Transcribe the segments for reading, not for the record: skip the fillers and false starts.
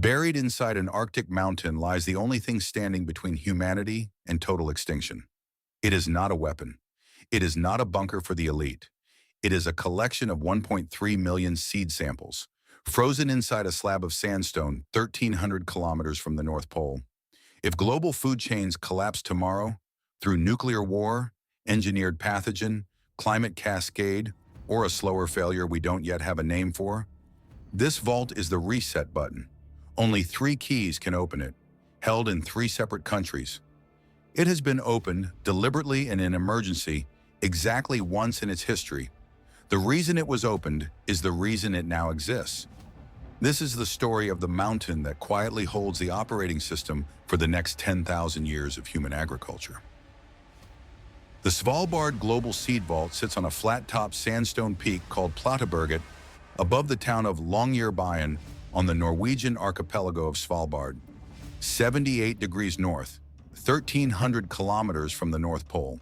Buried inside an Arctic mountain lies the only thing standing between humanity and total extinction. It is not a weapon. It is not a bunker for the elite. It is a collection of 1.3 million seed samples, frozen inside a slab of sandstone 1,300 kilometers from the North Pole. If global food chains collapse tomorrow, through nuclear war, engineered pathogen, climate cascade, or a slower failure we don't yet have a name for, this vault is the reset button. Only 3 keys can open it, held in 3 separate countries. It has been opened deliberately in an emergency exactly once in its history. The reason it was opened is the reason it now exists. This is the story of the mountain that quietly holds the operating system for the next 10,000 years of human agriculture. The Svalbard Global Seed Vault sits on a flat-topped sandstone peak called Platteberget above the town of Longyearbyen on the Norwegian archipelago of Svalbard, 78 degrees north, 1,300 kilometers from the North Pole.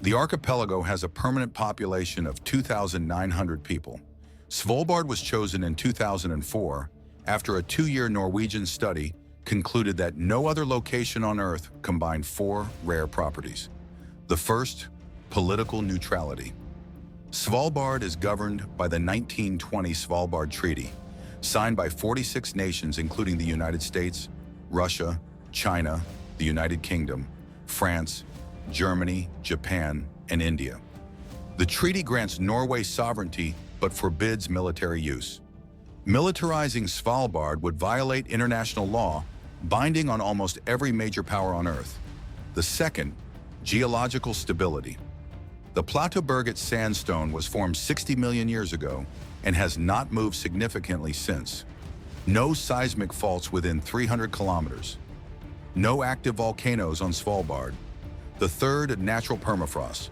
The archipelago has a permanent population of 2,900 people. Svalbard was chosen in 2004 after a 2-year Norwegian study concluded that no other location on Earth combined 4 rare properties. The first, political neutrality. Svalbard is governed by the 1920 Svalbard Treaty, signed by 46 nations including the United States, Russia, China, the United Kingdom, France, Germany, Japan, and India. The treaty grants Norway sovereignty but forbids military use. Militarizing Svalbard would violate international law, binding on almost every major power on Earth. The second, geological stability. The Platteberget sandstone was formed 60 million years ago and has not moved significantly since. No seismic faults within 300 kilometers. No active volcanoes on Svalbard. The third, natural permafrost.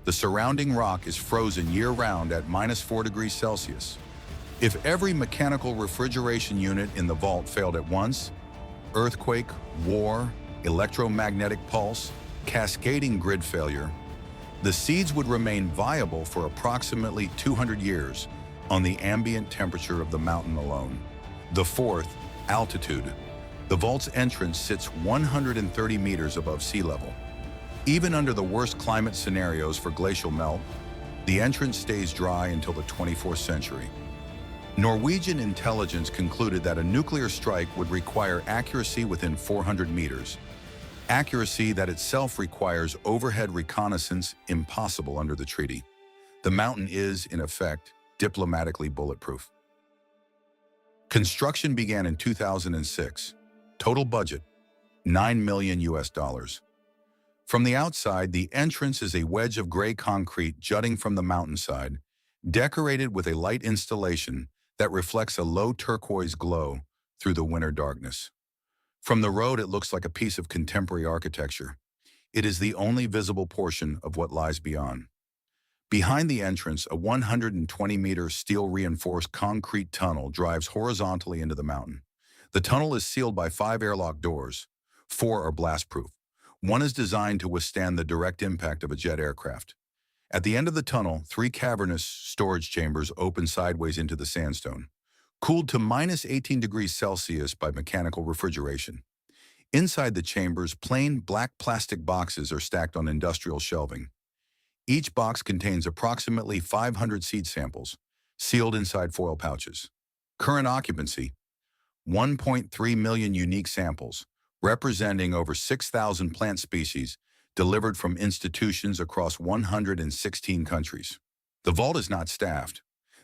The surrounding rock is frozen year-round at -4 degrees Celsius. If every mechanical refrigeration unit in the vault failed at once, earthquake, war, electromagnetic pulse, cascading grid failure, the seeds would remain viable for approximately 200 years on the ambient temperature of the mountain alone. The fourth, altitude. The vault's entrance sits 130 meters above sea level. Even under the worst climate scenarios for glacial melt, the entrance stays dry until the 24th century. Norwegian intelligence concluded that a nuclear strike would require accuracy within 400 meters, accuracy that itself requires overhead reconnaissance impossible under the treaty. The mountain is, in effect, diplomatically bulletproof. Construction began in 2006. Total budget, $9 million US. From the outside, the entrance is a wedge of gray concrete jutting from the mountainside, decorated with a light installation that reflects a low turquoise glow through the winter darkness. From the road, it looks like a piece of contemporary architecture. It is the only visible portion of what lies beyond. Behind the entrance, a 120-meter steel-reinforced concrete tunnel drives horizontally into the mountain. The tunnel is sealed by 5 airlock doors. 4 are blast-proof. 1 is designed to withstand the direct impact of a jet aircraft. At the end of the tunnel, 3 cavernous storage chambers open sideways into the sandstone, cooled to -18 degrees Celsius by mechanical refrigeration. Inside the chambers, plain black plastic boxes are stacked on industrial shelving. Each box contains approximately 500 seed samples, sealed inside foil pouches. Current occupancy, 1.3 million unique samples, representing over 6,000 plant species delivered from institutions across 116 countries. The vault is not staffed.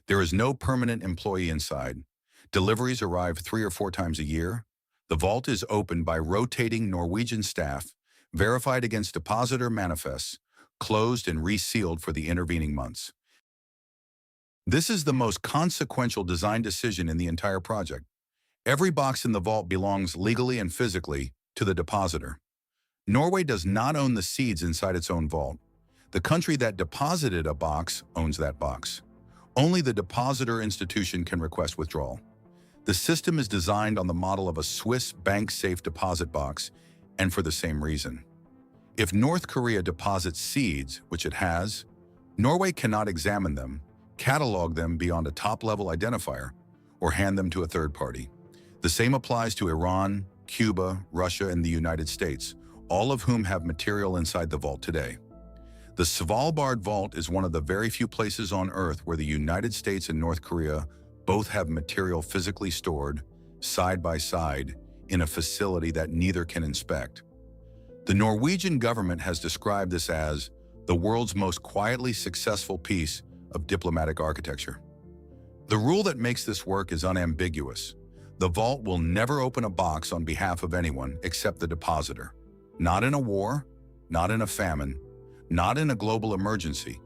There is no permanent employee inside. Deliveries arrive 3 or 4 times a year. The vault is opened by rotating Norwegian staff, verified against depositor manifests, closed and resealed for the intervening months. This is the most consequential design decision in the entire project. Every box in the vault belongs legally and physically to the depositor. Norway does not own the seeds inside its own vault. The country that deposited a box owns that box. Only the depositor institution can request withdrawal. The system is designed on the model of a Swiss bank-safe deposit box, and for the same reason. If North Korea deposits seeds, which it has, Norway cannot examine them, catalog them beyond a top-level identifier, or hand them to a third party. The same applies to Iran, Cuba, Russia, and the United States, all of whom have material inside the vault today. The Svalbard Vault is one of the very few places on Earth where the United States and North Korea both have material physically stored, side by side, in a facility that neither can inspect. The Norwegian government has described this as the world's most quietly successful piece of diplomatic architecture. The rule that makes this work is unambiguous. The vault will never open a box on behalf of anyone except the depositor. Not in a war, not in a famine, not in a global emergency.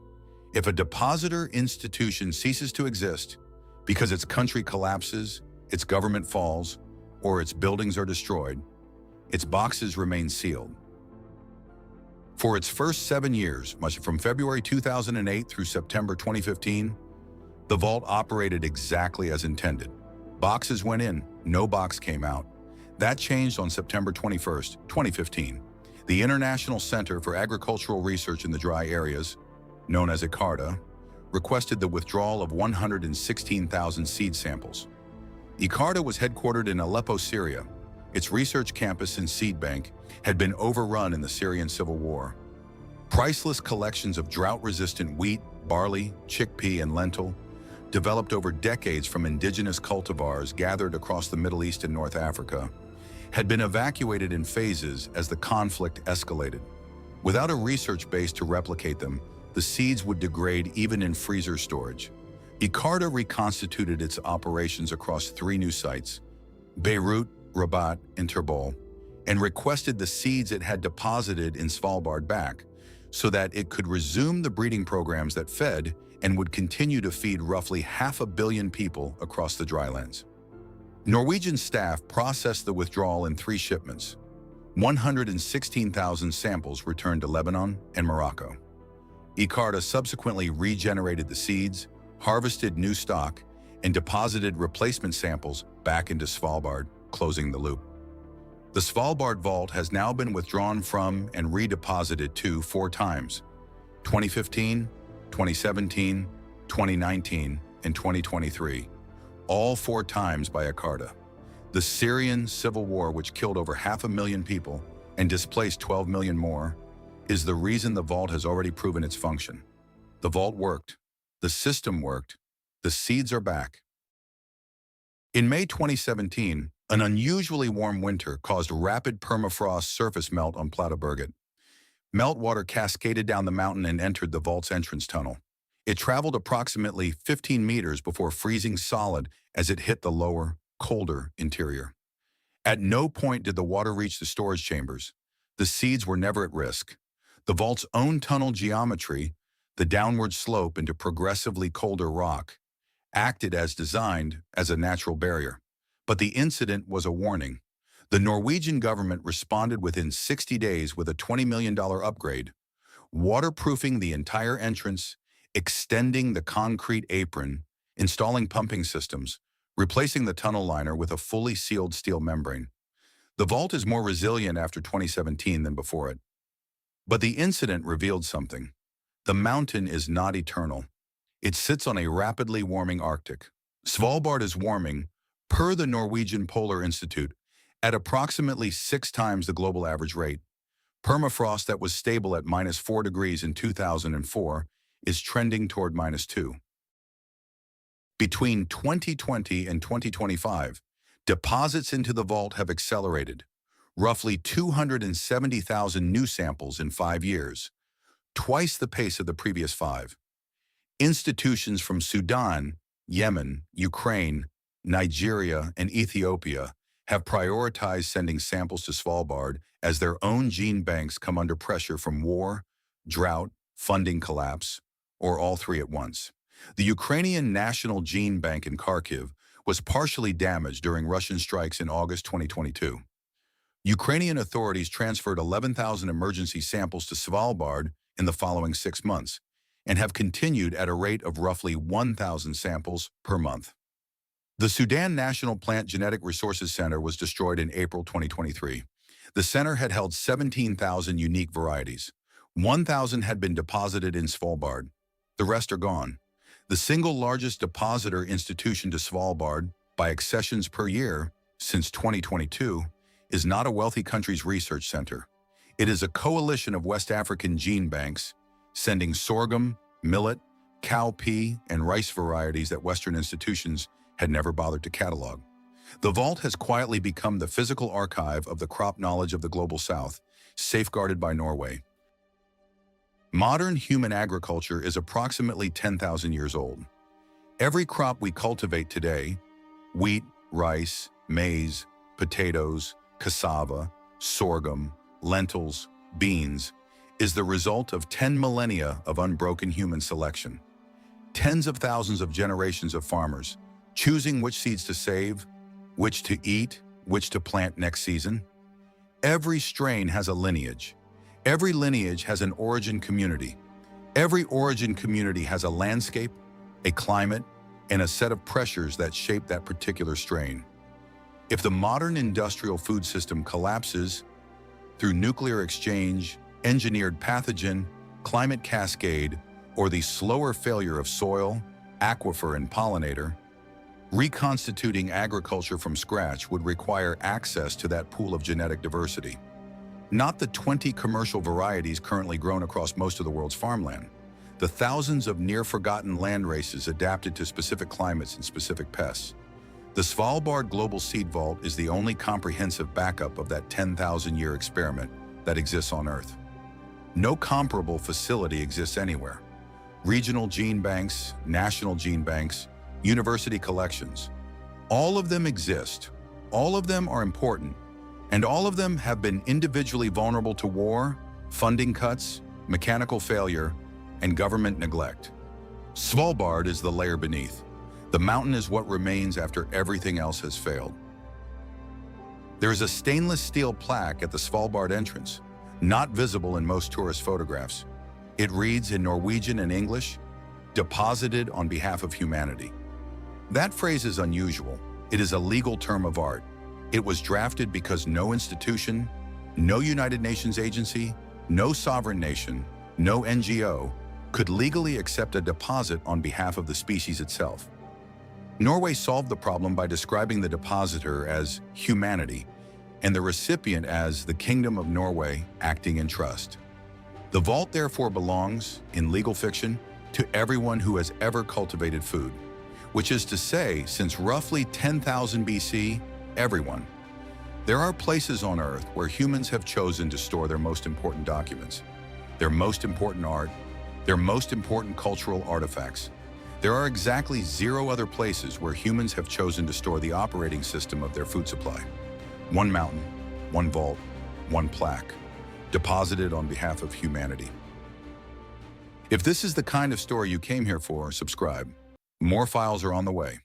If a depositor institution ceases to exist because its country collapses, its government falls, or its buildings are destroyed, its boxes remain sealed. For its first 7 years, much from February 2008 through September 2015, the vault operated exactly as intended. Boxes went in, no box came out. That changed on September 21st, 2015. The International Center for Agricultural Research in the Dry Areas, known as ICARDA, requested the withdrawal of 116,000 seed samples. ICARDA was headquartered in Aleppo, Syria. Its research campus and seed bank had been overrun in the Syrian civil war. Priceless collections of drought-resistant wheat, barley, chickpea, and lentil, developed over decades from indigenous cultivars gathered across the Middle East and North Africa, had been evacuated in phases as the conflict escalated. Without a research base to replicate them, the seeds would degrade even in freezer storage. ICARDA reconstituted its operations across 3 new sites, Beirut, Rabat, and Terboul, and requested the seeds it had deposited in Svalbard back so that it could resume the breeding programs that fed and would continue to feed roughly 500 million people across the drylands. Norwegian staff processed the withdrawal in 3 shipments. 116,000 samples returned to Lebanon and Morocco. ICARDA subsequently regenerated the seeds, harvested new stock, and deposited replacement samples back into Svalbard, closing the loop. The Svalbard Vault has now been withdrawn from and redeposited to 4 times: 2015, 2017, 2019, and 2023, all 4 times by ICARDA. The Syrian civil war, which killed over 500,000 people and displaced 12 million more, is the reason the vault has already proven its function. The vault worked. The system worked. The seeds are back. In May 2017, an unusually warm winter caused rapid permafrost surface melt on Plateau Berget. Meltwater cascaded down the mountain and entered the vault's entrance tunnel. It traveled approximately 15 meters before freezing solid as it hit the lower, colder interior. At no point did the water reach the storage chambers. The seeds were never at risk. The vault's own tunnel geometry, the downward slope into progressively colder rock, acted as designed as a natural barrier. But the incident was a warning. The Norwegian government responded within 60 days with a $20 million upgrade, waterproofing the entire entrance, extending the concrete apron, installing pumping systems, replacing the tunnel liner with a fully sealed steel membrane. The vault is more resilient after 2017 than before it. But the incident revealed something. The mountain is not eternal. It sits on a rapidly warming Arctic. Svalbard is warming, per the Norwegian Polar Institute, at approximately 6 times the global average rate. Permafrost that was stable at -4 degrees in 2004 is trending toward -2. Between 2020 and 2025, deposits into the vault have accelerated. Roughly 270,000 new samples in 5 years, twice the pace of the previous 5. Institutions from Sudan, Yemen, Ukraine, Nigeria, and Ethiopia have prioritized sending samples to Svalbard as their own gene banks come under pressure from war, drought, funding collapse, or all 3 at once. The Ukrainian National Gene Bank in Kharkiv was partially damaged during Russian strikes in August 2022. Ukrainian authorities transferred 11,000 emergency samples to Svalbard in the following 6 months and have continued at a rate of roughly 1,000 samples per month. The Sudan National Plant Genetic Resources Center was destroyed in April 2023. The center had held 17,000 unique varieties. 1,000 had been deposited in Svalbard. The rest are gone. The single largest depositor institution to Svalbard by accessions per year since 2022, is not a wealthy country's research center. It is a coalition of West African gene banks sending sorghum, millet, cowpea, and rice varieties that Western institutions had never bothered to catalog. The vault has quietly become the physical archive of the crop knowledge of the Global South, safeguarded by Norway. Modern human agriculture is approximately 10,000 years old. Every crop we cultivate today, wheat, rice, maize, potatoes, cassava, sorghum, lentils, beans, is the result of 10 millennia of unbroken human selection. Tens of thousands of generations of farmers, choosing which seeds to save, which to eat, which to plant next season. Every strain has a lineage. Every lineage has an origin community. Every origin community has a landscape, a climate, and a set of pressures that shape that particular strain. If the modern industrial food system collapses through nuclear exchange, engineered pathogen, climate cascade, or the slower failure of soil, aquifer, and pollinator, reconstituting agriculture from scratch would require access to that pool of genetic diversity. Not the 20 commercial varieties currently grown across most of the world's farmland. The thousands of near-forgotten land races adapted to specific climates and specific pests. The Svalbard Global Seed Vault is the only comprehensive backup of that 10,000-year experiment that exists on Earth. No comparable facility exists anywhere. Regional gene banks, national gene banks, university collections. All of them exist. All of them are important. And all of them have been individually vulnerable to war, funding cuts, mechanical failure, and government neglect. Svalbard is the layer beneath. The mountain is what remains after everything else has failed. There is a stainless steel plaque at the Svalbard entrance, not visible in most tourist photographs. It reads in Norwegian and English, "Deposited on behalf of humanity." That phrase is unusual. It is a legal term of art. It was drafted because no institution, no United Nations agency, no sovereign nation, no NGO could legally accept a deposit on behalf of the species itself. Norway solved the problem by describing the depositor as humanity and the recipient as the Kingdom of Norway acting in trust. The vault therefore belongs, in legal fiction, to everyone who has ever cultivated food, which is to say, since roughly 10,000 BC, everyone. There are places on Earth where humans have chosen to store their most important documents, their most important art, their most important cultural artifacts. There are exactly 0 other places where humans have chosen to store the operating system of their food supply. One mountain, one vault, one plaque, deposited on behalf of humanity. If this is the kind of story you came here for, subscribe. More files are on the way.